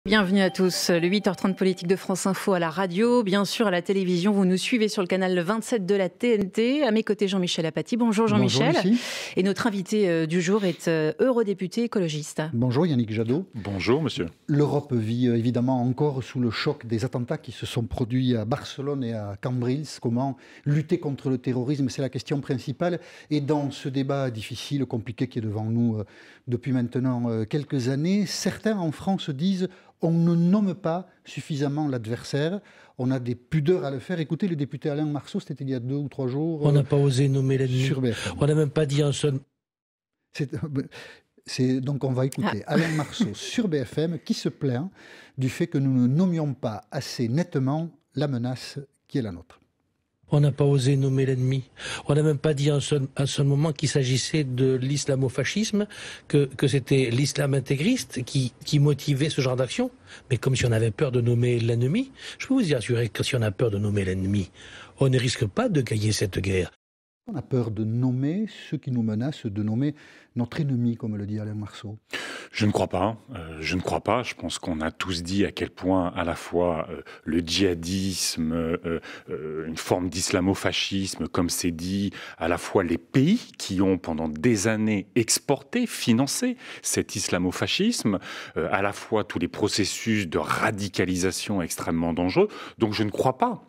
Bienvenue à tous. Le 8h30 politique de France Info à la radio, bien sûr à la télévision. Vous nous suivez sur le canal 27 de la TNT. À mes côtés, Jean-Michel Apathy. Bonjour Jean-Michel. Bonjour, et notre invité du jour est eurodéputé écologiste. Bonjour Yannick Jadot. Bonjour monsieur. L'Europe vit évidemment encore sous le choc des attentats qui se sont produits à Barcelone et à Cambrils. Comment lutter contre le terrorisme, c'est la question principale. Et dans ce débat difficile, compliqué qui est devant nous depuis maintenant quelques années, certains en France disent on ne nomme pas suffisamment l'adversaire. On a des pudeurs à le faire. Écoutez, le député Alain Marceau, c'était il y a 2 ou 3 jours. On n'a pas osé nommer l'ennemi. Sur BFM. On n'a même pas dit un seul. Donc on va écouter Alain Marceau sur BFM qui se plaint du fait que nous ne nommions pas assez nettement la menace qui est la nôtre. On n'a pas osé nommer l'ennemi. On n'a même pas dit un seul moment qu'il s'agissait de l'islamo-fascisme, que c'était l'islam intégriste qui motivait ce genre d'action. Mais comme si on avait peur de nommer l'ennemi, je peux vous assurer que si on a peur de nommer l'ennemi, on ne risque pas de gagner cette guerre. On a peur de nommer ceux qui nous menacent, de nommer notre ennemi, comme le dit Alain Marceau. Je ne crois pas. Je pense qu'on a tous dit à quel point, à la fois, le djihadisme, une forme d'islamo-fascisme, comme c'est dit, à la fois les pays qui ont pendant des années exporté, financé cet islamo-fascisme, à la fois tous les processus de radicalisation extrêmement dangereux. Donc je ne crois pas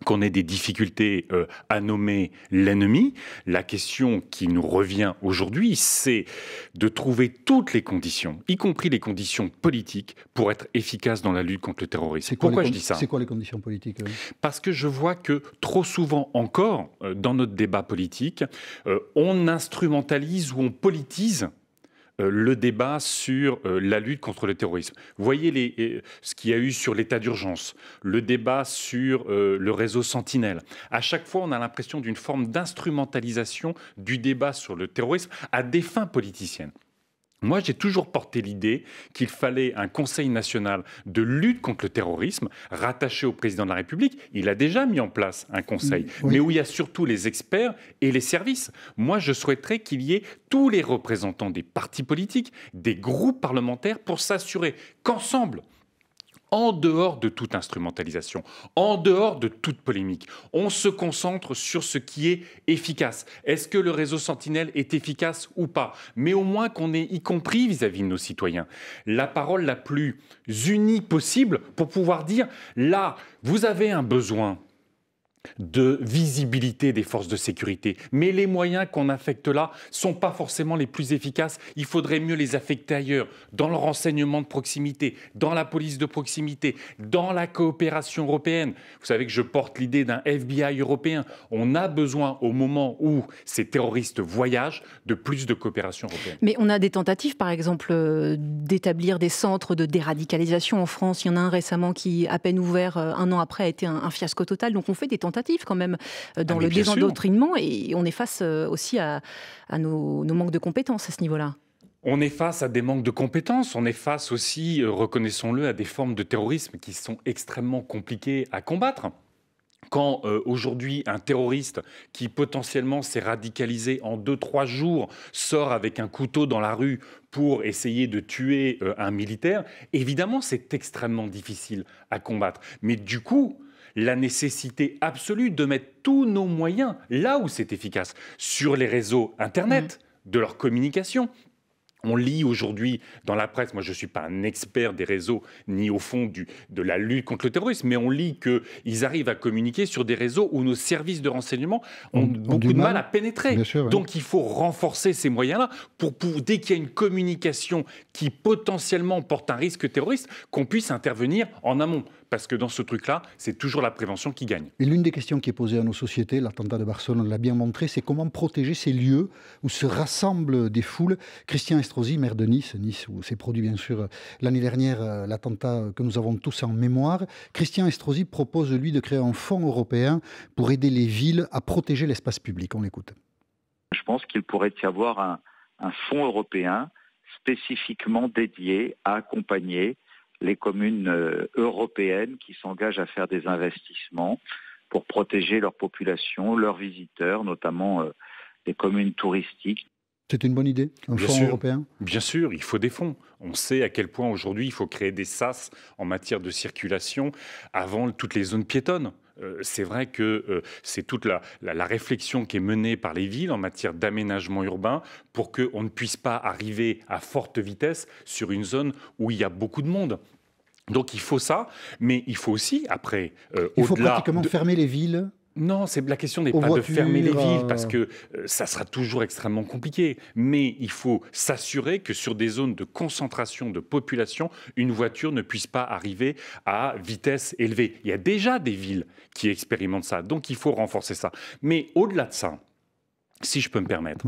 qu'on ait des difficultés à nommer l'ennemi. La question qui nous revient aujourd'hui, c'est de trouver toutes les conditions, y compris les conditions politiques, pour être efficace dans la lutte contre le terrorisme. Pourquoi je dis ça ? C'est quoi les conditions politiques ? Parce que je vois que trop souvent encore, dans notre débat politique, on instrumentalise ou on politise le débat sur la lutte contre le terrorisme. Vous voyez ce qu'il y a eu sur l'état d'urgence, le débat sur le réseau Sentinelle. À chaque fois, on a l'impression d'une forme d'instrumentalisation du débat sur le terrorisme à des fins politiciennes. Moi, j'ai toujours porté l'idée qu'il fallait un Conseil national de lutte contre le terrorisme rattaché au président de la République. Il a déjà mis en place un conseil, mais où il y a surtout les experts et les services. Moi, je souhaiterais qu'il y ait tous les représentants des partis politiques, des groupes parlementaires, pour s'assurer qu'ensemble, en dehors de toute instrumentalisation, en dehors de toute polémique, on se concentre sur ce qui est efficace. Est-ce que le réseau Sentinelle est efficace ou pas ? Mais au moins qu'on ait, y compris vis-à-vis de nos citoyens, la parole la plus unie possible pour pouvoir dire « là, vous avez un besoin ». De visibilité des forces de sécurité. Mais les moyens qu'on affecte là sont pas forcément les plus efficaces. Il faudrait mieux les affecter ailleurs, dans le renseignement de proximité, dans la police de proximité, dans la coopération européenne. Vous savez que je porte l'idée d'un FBI européen. On a besoin, au moment où ces terroristes voyagent, de plus de coopération européenne. Mais on a des tentatives, par exemple, d'établir des centres de déradicalisation en France. Il y en a un récemment qui, à peine ouvert 1 an après, a été un fiasco total. Donc on fait des tentatives quand même dans le désendoctrinement et on est face aussi à nos manques de compétences à ce niveau-là. On est face à des manques de compétences, on est face aussi, reconnaissons-le, à des formes de terrorisme qui sont extrêmement compliquées à combattre. Quand aujourd'hui un terroriste qui potentiellement s'est radicalisé en 2-3 jours sort avec un couteau dans la rue pour essayer de tuer un militaire, évidemment c'est extrêmement difficile à combattre. Mais du coup, la nécessité absolue de mettre tous nos moyens là où c'est efficace, sur les réseaux Internet, de leur communication. On lit aujourd'hui dans la presse, moi je ne suis pas un expert des réseaux ni au fond de la lutte contre le terrorisme, mais on lit qu'ils arrivent à communiquer sur des réseaux où nos services de renseignement ont beaucoup de mal à pénétrer. Bien sûr, oui. Donc il faut renforcer ces moyens-là pour dès qu'il y a une communication qui potentiellement porte un risque terroriste, qu'on puisse intervenir en amont. Parce que dans ce truc-là, c'est toujours la prévention qui gagne. Et l'une des questions qui est posée à nos sociétés, l'attentat de Barcelone l'a bien montré, c'est comment protéger ces lieux où se rassemblent des foules. Christian Estrosi, maire de Nice où s'est produit bien sûr l'année dernière l'attentat que nous avons tous en mémoire. Christian Estrosi propose, lui, de créer un fonds européen pour aider les villes à protéger l'espace public. On l'écoute. Je pense qu'il pourrait y avoir un fonds européen spécifiquement dédié à accompagner les communes européennes qui s'engagent à faire des investissements pour protéger leur population, leurs visiteurs, notamment les communes touristiques. C'est une bonne idée, un fonds européen? Bien sûr, il faut des fonds. On sait à quel point aujourd'hui il faut créer des sas en matière de circulation avant toutes les zones piétonnes. C'est vrai que c'est toute la réflexion qui est menée par les villes en matière d'aménagement urbain pour qu'on ne puisse pas arriver à forte vitesse sur une zone où il y a beaucoup de monde. Donc il faut ça, mais il faut aussi, après, il faut pratiquement fermer les villes. Non, la question n'est pas de fermer les villes, parce que ça sera toujours extrêmement compliqué. Mais il faut s'assurer que sur des zones de concentration de population, une voiture ne puisse pas arriver à vitesse élevée. Il y a déjà des villes qui expérimentent ça, donc il faut renforcer ça. Mais au-delà de ça, si je peux me permettre,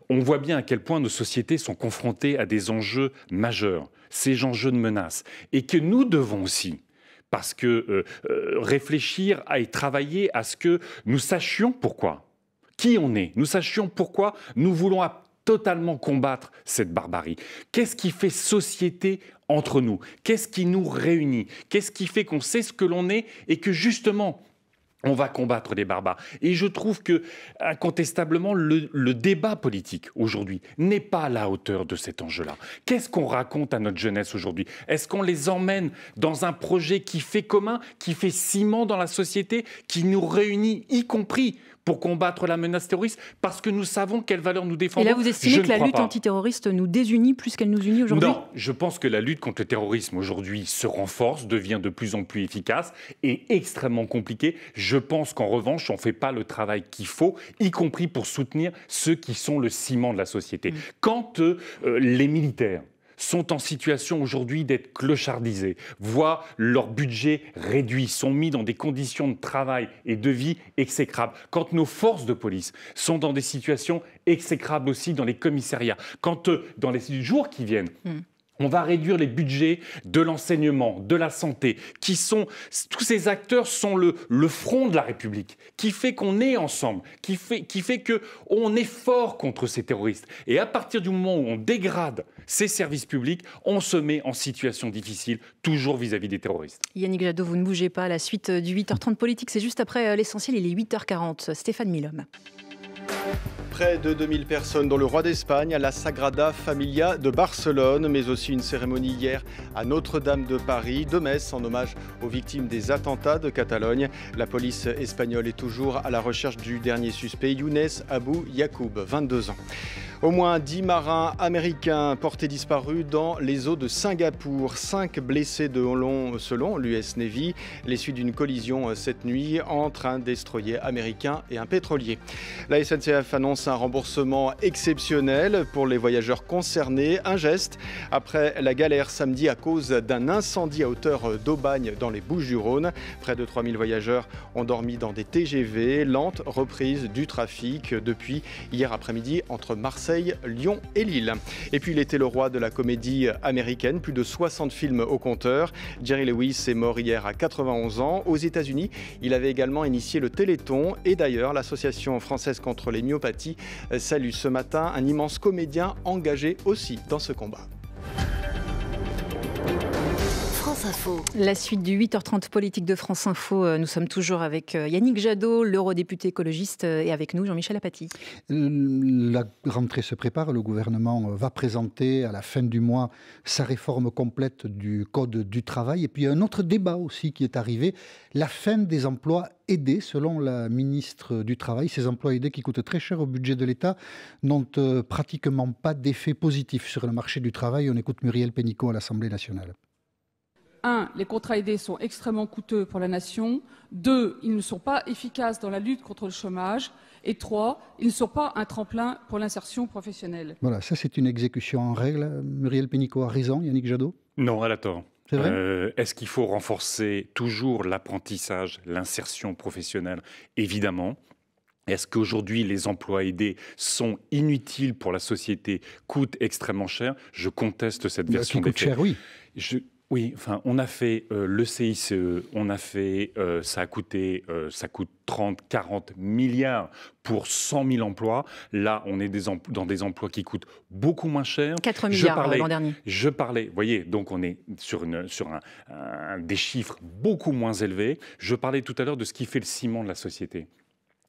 on voit bien à quel point nos sociétés sont confrontées à des enjeux majeurs, ces enjeux de menaces, et que nous devons aussi, parce que réfléchir et travailler à ce que nous sachions pourquoi, qui on est, nous sachions pourquoi nous voulons totalement combattre cette barbarie. Qu'est-ce qui fait société entre nous? Qu'est-ce qui nous réunit? Qu'est-ce qui fait qu'on sait ce que l'on est et que justement on va combattre les barbares? Et je trouve que, incontestablement, le débat politique aujourd'hui n'est pas à la hauteur de cet enjeu-là. Qu'est-ce qu'on raconte à notre jeunesse aujourd'hui? Est-ce qu'on les emmène dans un projet qui fait commun, qui fait ciment dans la société, qui nous réunit, y compris pour combattre la menace terroriste, parce que nous savons quelles valeurs nous défendons? Et là, vous estimez que la lutte antiterroriste nous désunit plus qu'elle nous unit aujourd'hui? Non, je pense que la lutte contre le terrorisme aujourd'hui se renforce, devient de plus en plus efficace et extrêmement compliquée. Je pense qu'en revanche, on ne fait pas le travail qu'il faut, y compris pour soutenir ceux qui sont le ciment de la société. Quand les militaires sont en situation aujourd'hui d'être clochardisés, voient leur budget réduit, sont mis dans des conditions de travail et de vie exécrables. Quand nos forces de police sont dans des situations exécrables aussi dans les commissariats, quand dans les jours qui viennent, on va réduire les budgets de l'enseignement, de la santé, tous ces acteurs sont le front de la République, qui fait qu'on est ensemble, qui fait qu'on est fort contre ces terroristes. Et à partir du moment où on dégrade ces services publics, on se met en situation difficile, toujours vis-à-vis des terroristes. Yannick Jadot, vous ne bougez pas. La suite du 8h30 politique, c'est juste après l'essentiel, il est 8h40. Stéphane Milhomme. Près de 2000 personnes dans le Roi d'Espagne, à la Sagrada Familia de Barcelone, mais aussi une cérémonie hier à Notre-Dame de Paris, de messes en hommage aux victimes des attentats de Catalogne. La police espagnole est toujours à la recherche du dernier suspect, Younes Abou Yacoub, 22 ans. Au moins 10 marins américains portés disparus dans les eaux de Singapour. 5 blessés selon l'US Navy. Les suites d'une collision cette nuit entre un destroyer américain et un pétrolier. La SNCF annonce un remboursement exceptionnel pour les voyageurs concernés. Un geste après la galère samedi à cause d'un incendie à hauteur d'Aubagne dans les Bouches-du-Rhône. Près de 3000 voyageurs ont dormi dans des TGV. Lente reprise du trafic depuis hier après-midi entre Marseille, Lyon et Lille. Et puis il était le roi de la comédie américaine, plus de 60 films au compteur. Jerry Lewis est mort hier à 91 ans. Aux États-Unis, il avait également initié le Téléthon. Et d'ailleurs, l'Association française contre les myopathies salue ce matin un immense comédien engagé aussi dans ce combat. La suite du 8h30 politique de France Info. Nous sommes toujours avec Yannick Jadot, l'eurodéputé écologiste, et avec nous Jean-Michel Apathy. La rentrée se prépare. Le gouvernement va présenter à la fin du mois sa réforme complète du Code du travail. Et puis il y a un autre débat aussi qui est arrivé, la fin des emplois aidés. Selon la ministre du Travail, ces emplois aidés qui coûtent très cher au budget de l'État n'ont pratiquement pas d'effet positif sur le marché du travail. On écoute Muriel Pénicaud à l'Assemblée nationale. 1. Les contrats aidés sont extrêmement coûteux pour la nation. 2. Ils ne sont pas efficaces dans la lutte contre le chômage. Et 3. Ils ne sont pas un tremplin pour l'insertion professionnelle. Voilà, ça c'est une exécution en règle. Muriel Pénicaud a raison, Yannick Jadot? Non, elle a tort. C'est vrai? Est-ce qu'il faut renforcer toujours l'apprentissage, l'insertion professionnelle? Évidemment. Est-ce qu'aujourd'hui, les emplois aidés sont inutiles pour la société, coûtent extrêmement cher? Je conteste cette version des faits. Cher, oui. Oui, enfin, on a fait le CICE, ça coûte 30, 40 milliards pour 100 000 emplois. Là, on est dans des emplois qui coûtent beaucoup moins cher. 4 milliards l'an dernier. Vous voyez, donc on est sur des chiffres beaucoup moins élevés. Je parlais tout à l'heure de ce qui fait le ciment de la société.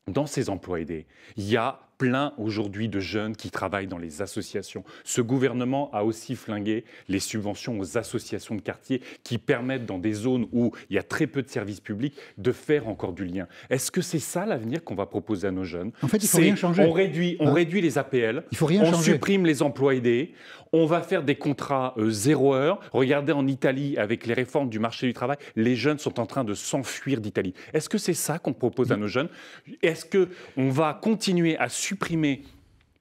Dans ces emplois aidés, il y a plein aujourd'hui de jeunes qui travaillent dans les associations. Ce gouvernement a aussi flingué les subventions aux associations de quartier qui permettent, dans des zones où il y a très peu de services publics, de faire encore du lien. Est-ce que c'est ça l'avenir qu'on va proposer à nos jeunes? En fait, il faut rien changer. On réduit les APL, on supprime les emplois aidés, on va faire des contrats 0 heure. Regardez en Italie, avec les réformes du marché du travail, les jeunes sont en train de s'enfuir d'Italie. Est-ce que c'est ça qu'on propose à nos jeunes? Est-ce qu'on va continuer à supprimer?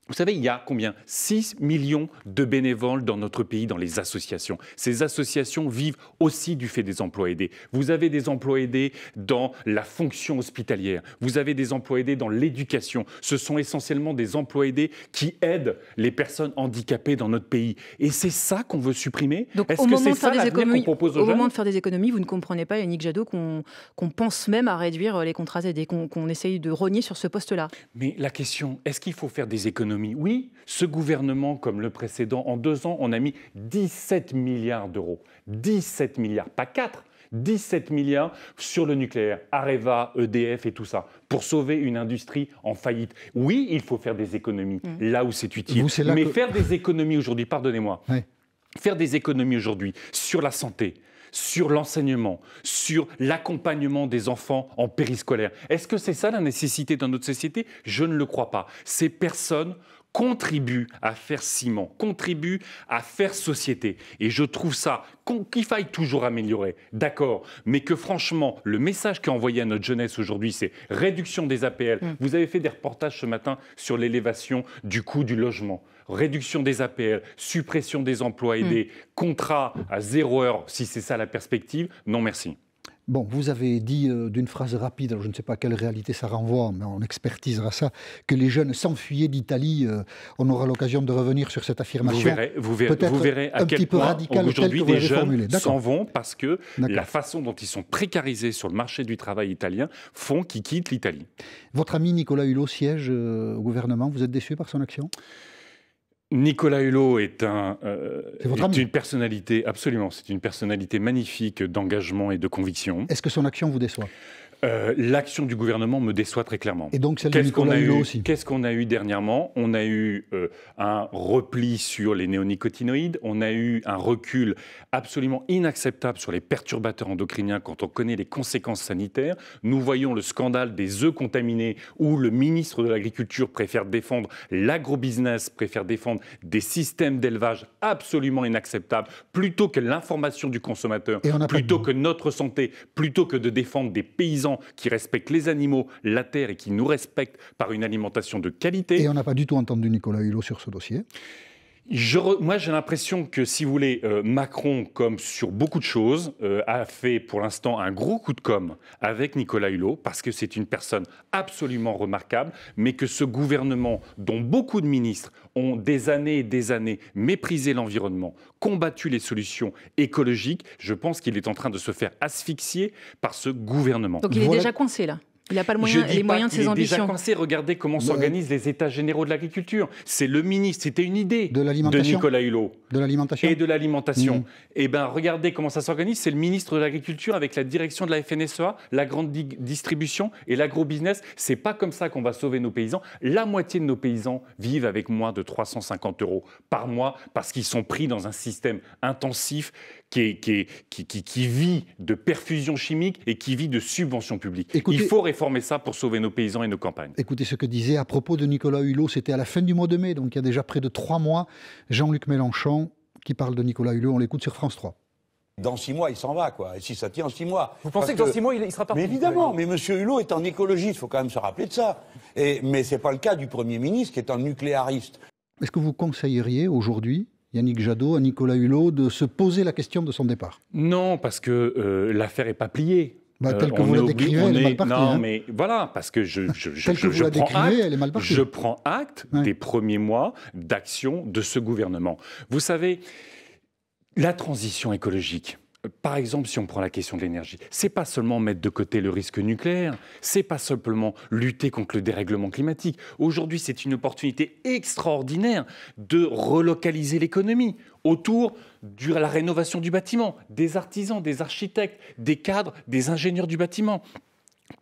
Vous savez, il y a combien? 6 millions de bénévoles dans notre pays, dans les associations. Ces associations vivent aussi du fait des emplois aidés. Vous avez des emplois aidés dans la fonction hospitalière. Vous avez des emplois aidés dans l'éducation. Ce sont essentiellement des emplois aidés qui aident les personnes handicapées dans notre pays. Et c'est ça qu'on veut supprimer? Donc, est-ce que c'est ça l'avenir qu'on propose aux jeunes? Au moment de faire des économies, vous ne comprenez pas, Yannick Jadot, qu'on pense même à réduire les contrats aidés, qu'on essaye de rogner sur ce poste-là? Mais la question, est-ce qu'il faut faire des économies? Oui, ce gouvernement, comme le précédent, en 2 ans, on a mis 17 milliards d'euros. 17 milliards, pas 4, 17 milliards sur le nucléaire, Areva, EDF et tout ça, pour sauver une industrie en faillite. Oui, il faut faire des économies, là où c'est utile. Mais faire des économies aujourd'hui, pardonnez-moi, faire des économies aujourd'hui sur la santé, sur l'enseignement, sur l'accompagnement des enfants en périscolaire. Est-ce que c'est ça la nécessité dans notre société? Je ne le crois pas. Ces personnes contribuent à faire ciment, contribuent à faire société. Et je trouve ça qu'il faille toujours améliorer, d'accord, mais que franchement, le message qu'est envoyé à notre jeunesse aujourd'hui, c'est réduction des APL. Vous avez fait des reportages ce matin sur l'élévation du coût du logement. Réduction des APL, suppression des emplois aidés, contrat à 0 heure, si c'est ça la perspective, non merci. Bon, vous avez dit d'une phrase rapide, alors je ne sais pas à quelle réalité ça renvoie, mais on expertisera ça, que les jeunes s'enfuyaient d'Italie. On aura l'occasion de revenir sur cette affirmation. Vous verrez à quel point aujourd'hui des jeunes s'en vont parce que la façon dont ils sont précarisés sur le marché du travail italien font qu'ils quittent l'Italie. Votre ami Nicolas Hulot siège au gouvernement, vous êtes déçu par son action ? Nicolas Hulot est une personnalité, absolument, c'est une personnalité magnifique d'engagement et de conviction. Est-ce que son action vous déçoit ? L'action du gouvernement me déçoit très clairement. Et donc celle de Nicolas Hulot aussi. Qu'est-ce qu'on a eu dernièrement? On a eu un repli sur les néonicotinoïdes, on a eu un recul absolument inacceptable sur les perturbateurs endocriniens quand on connaît les conséquences sanitaires. Nous voyons le scandale des œufs contaminés où le ministre de l'Agriculture préfère défendre l'agrobusiness, préfère défendre des systèmes d'élevage absolument inacceptables plutôt que l'information du consommateur, plutôt que notre santé, plutôt que de défendre des paysans qui respectent les animaux, la terre et qui nous respectent par une alimentation de qualité. Et on n'a pas du tout entendu Nicolas Hulot sur ce dossier. Moi, j'ai l'impression que, si vous voulez, Macron, comme sur beaucoup de choses, a fait pour l'instant un gros coup de com' avec Nicolas Hulot, parce que c'est une personne absolument remarquable, mais que ce gouvernement, dont beaucoup de ministres ont des années et des années méprisé l'environnement, combattu les solutions écologiques, je pense qu'il est en train de se faire asphyxier par ce gouvernement. Donc il est déjà coincé, là? Il n'a pas les moyens de ses ambitions. Déjà coincé. Regardez comment s'organisent les États généraux de l'agriculture. C'est le ministre, c'était une idée de Nicolas Hulot. De l'alimentation. Et de l'alimentation. Eh bien, regardez comment ça s'organise. C'est le ministre de l'Agriculture avec la direction de la FNSEA, la grande distribution et l'agrobusiness. C'est pas comme ça qu'on va sauver nos paysans. La moitié de nos paysans vivent avec moins de 350 € par mois parce qu'ils sont pris dans un système intensif qui vit de perfusion chimique et qui vit de subventions publiques. Il faut réformer ça pour sauver nos paysans et nos campagnes. Écoutez ce que disait à propos de Nicolas Hulot, c'était à la fin du mois de mai, donc il y a déjà près de 3 mois, Jean-Luc Mélenchon qui parle de Nicolas Hulot, on l'écoute sur France 3. Dans 6 mois, il s'en va, quoi. Et si ça tient en 6 mois. Vous pensez que dans 6 mois, il sera parti? Mais évidemment, mais M. Hulot est un écologiste, il faut quand même se rappeler de ça. Mais ce n'est pas le cas du Premier ministre qui est un nucléariste. Est-ce que vous conseilleriez aujourd'hui, Yannick Jadot, à Nicolas Hulot, de se poser la question de son départ? Non, parce que l'affaire n'est pas pliée. Tel que vous la décrivez, elle est mal partie. Non, mais voilà, parce que je prends acte des premiers mois d'action de ce gouvernement. Vous savez, la transition écologique, par exemple, si on prend la question de l'énergie, c'est pas seulement mettre de côté le risque nucléaire, c'est pas simplement lutter contre le dérèglement climatique. Aujourd'hui, c'est une opportunité extraordinaire de relocaliser l'économie autour de la rénovation du bâtiment, des artisans, des architectes, des cadres, des ingénieurs du bâtiment.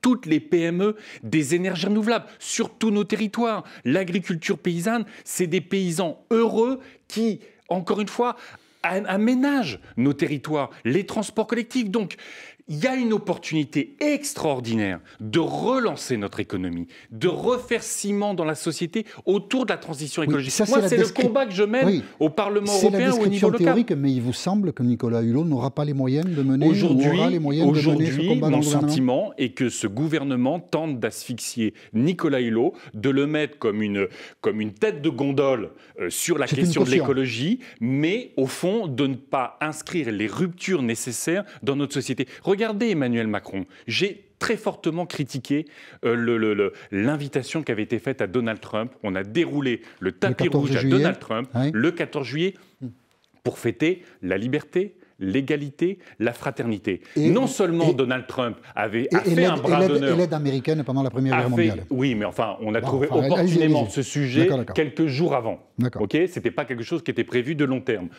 toutes les PME des énergies renouvelables sur tous nos territoires. L'agriculture paysanne, c'est des paysans heureux qui, encore une fois, aménagent nos territoires, les transports collectifs. Donc, il y a une opportunité extraordinaire de relancer notre économie, de refaire ciment dans la société autour de la transition écologique. Moi, c'est le combat que je mène au Parlement européen ou au niveau local. Théorique, mais il vous semble que Nicolas Hulot n'aura pas les moyens de mener ce combat. Mon sentiment est que ce gouvernement tente d'asphyxier Nicolas Hulot, de le mettre comme une tête de gondole sur la question de l'écologie, mais au fond, de ne pas inscrire les ruptures nécessaires dans notre société. Regardez Emmanuel Macron. J'ai très fortement critiqué l'invitation qui avait été faite à Donald Trump. On a déroulé le tapis rouge à Donald Trump le 14 juillet pour fêter la liberté, l'égalité, la fraternité. Non seulement Donald Trump a fait un bras d'honneur... Et l'aide américaine pendant la Première Guerre mondiale. Oui, mais enfin, on a trouvé opportunément ce sujet quelques jours avant. Okay, ce n'était pas quelque chose qui était prévu de long terme.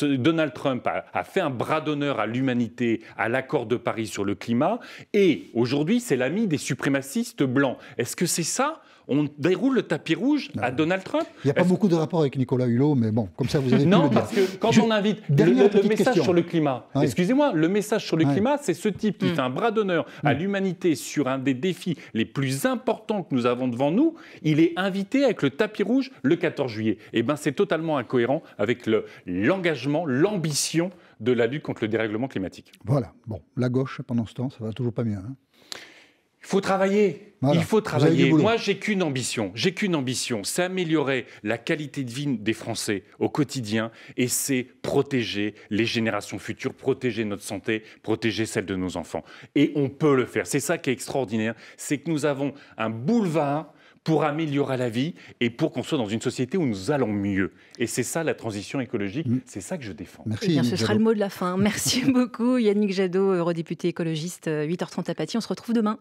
Donald Trump a fait un bras d'honneur à l'humanité, à l'accord de Paris sur le climat, et aujourd'hui, c'est l'ami des suprémacistes blancs. Est-ce que c'est ça ? On déroule le tapis rouge à Donald Trump. Il n'y a pas beaucoup de rapport avec Nicolas Hulot, mais bon, comme ça vous avez pu le dire. Non, parce que quand on invite le message sur le climat, excusez-moi, le message sur le climat, c'est ce type qui fait un bras d'honneur à l'humanité sur un des défis les plus importants que nous avons devant nous. Il est invité avec le tapis rouge le 14 juillet. Eh bien, c'est totalement incohérent avec l'engagement, l'ambition de la lutte contre le dérèglement climatique. Voilà. Bon, la gauche, pendant ce temps, ça va toujours pas mieux. Il faut travailler. Voilà. Il faut travailler. Moi, j'ai qu'une ambition, c'est améliorer la qualité de vie des Français au quotidien, et c'est protéger les générations futures, protéger notre santé, protéger celle de nos enfants. Et on peut le faire. C'est ça qui est extraordinaire, c'est que nous avons un boulevard pour améliorer la vie et pour qu'on soit dans une société où nous allons mieux. Et c'est ça la transition écologique, c'est ça que je défends. Merci. Bien, ce sera le mot de la fin. Merci beaucoup Yannick Jadot, eurodéputé écologiste, 8h30 à Paty. On se retrouve demain.